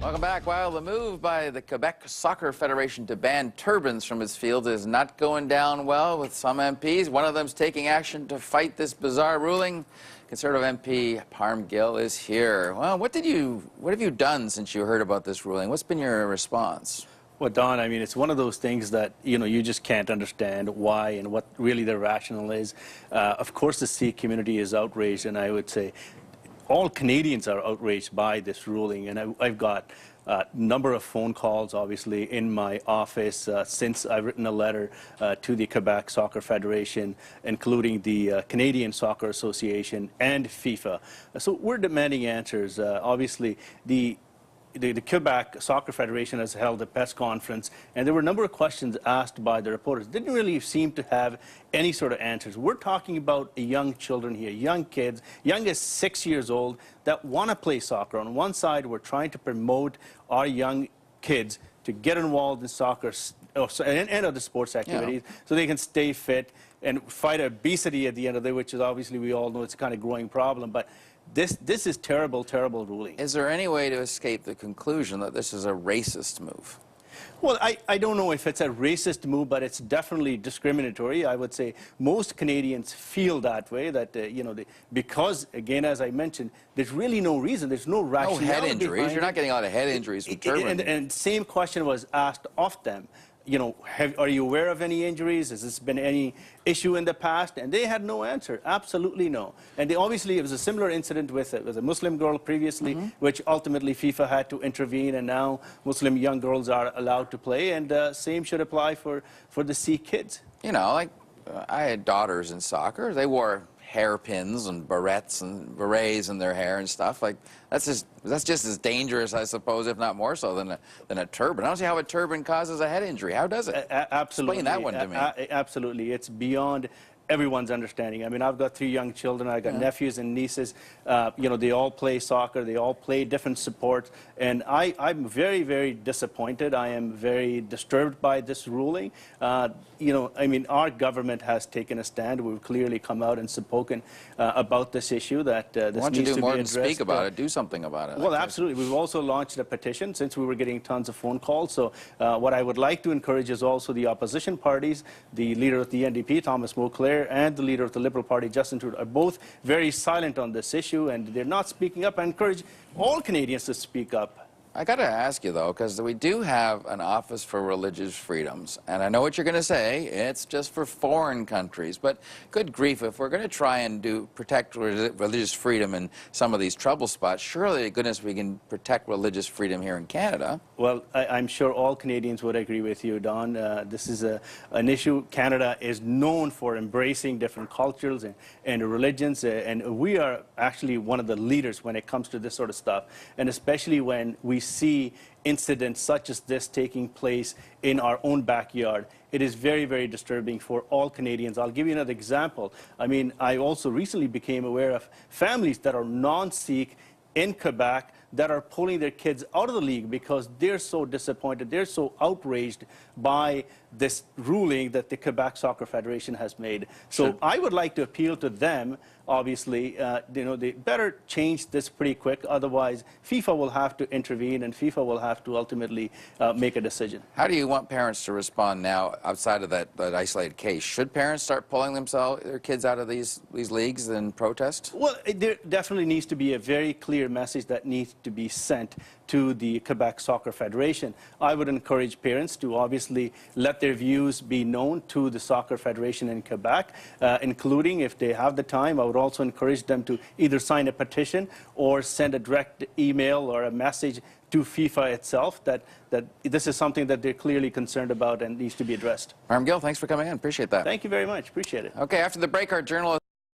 Welcome back. While the move by the Quebec Soccer Federation to ban turbans from its field is not going down well with some MPs, one of them's taking action to fight this bizarre ruling. Conservative MP Parm Gill is here. Well, what have you done since you heard about this ruling? What's been your response? Well, Don, I mean, it's one of those things that, you just can't understand why and what really the rationale is. Of course, the Sikh community is outraged, and I would say all Canadians are outraged by this ruling. And I've got a number of phone calls, obviously, in my office since I've written a letter to the Quebec Soccer Federation, including the Canadian Soccer Association and FIFA. So we're demanding answers. Obviously, the Quebec Soccer Federation has held a press conference, and there were a number of questions asked by the reporters. Didn't really seem to have any sort of answers. We're talking about young children here, young kids, young as 6 years old, that want to play soccer. On one side, we're trying to promote our young kids to get involved in soccer and other sports activities, so they can stay fit and fight obesity at the end of the day, which is obviously, we all know, it's a kind of growing problem. But this is terrible, terrible ruling. Is there any way to escape the conclusion that this is a racist move? Well, I don't know if it's a racist move, but it's definitely discriminatory. I would say most Canadians feel that way, that, because, again, as I mentioned, there's really no reason, there's no rationale. No head injuries. You're not getting a lot of head injuries from turban. And same question was asked of them. Are you aware of any injuries? Has this been any issue in the past? And they had no answer, absolutely no. And obviously, it was a similar incident with a Muslim girl previously, which ultimately FIFA had to intervene, and now Muslim young girls are allowed to play, and same should apply for the Sikh kids. I had daughters in soccer. They wore hairpins and berets and berets in their hair and stuff. Like, that's just as dangerous, I suppose, if not more so than a turban. I don't see how a turban causes a head injury. How does it? Absolutely. Explain that one to me. Absolutely. It's beyond everyone's understanding. I mean, I've got 3 young children. I've got nephews and nieces. They all play soccer. They all play different sports. And I'm very, very disappointed. I am very disturbed by this ruling. I mean, our government has taken a stand. We've clearly come out and spoken about this issue, that this needs to be addressed. Why don't you do more than speak about it? Do something about it. Well, absolutely. We've also launched a petition, since we were getting tons of phone calls. So what I would like to encourage is also the opposition parties. The leader of the NDP, Thomas Mulcair, and the leader of the Liberal Party, Justin Trudeau, are both very silent on this issue, and they're not speaking up. I encourage all Canadians to speak up. I got to ask you, though, because we do have an Office for Religious Freedoms, and I know what you're going to say. It's just for foreign countries. But good grief, if we're going to try and protect religious freedom in some of these trouble spots, surely, to goodness, we can protect religious freedom here in Canada. Well, I'm sure all Canadians would agree with you, Don. This is an issue. Canada is known for embracing different cultures and religions, and we are actually one of the leaders when it comes to this sort of stuff, and especially when we see incidents such as this taking place in our own backyard. It is very, very disturbing for all Canadians. I'll give you another example. I mean, I also recently became aware of families that are non-Sikh in Quebec that are pulling their kids out of the league because they're so disappointed, they're so outraged by this ruling that the Quebec Soccer Federation has made. So I would like to appeal to them, obviously, they better change this pretty quick, otherwise FIFA will have to intervene and FIFA will have to ultimately make a decision. How do you want parents to respond now outside of that isolated case? Should parents start pulling their kids out of these leagues in protest? Well, there definitely needs to be a very clear message that needs to be sent to the Quebec Soccer Federation. I would encourage parents to obviously let their views be known to the Soccer Federation in Quebec, including, if they have the time, I would also encourage them to either sign a petition or send a direct email or a message to FIFA itself that this is something that they're clearly concerned about and needs to be addressed. Parm Gill, thanks for coming in. Appreciate that. Thank you very much. Appreciate it. Okay, after the break, our journalist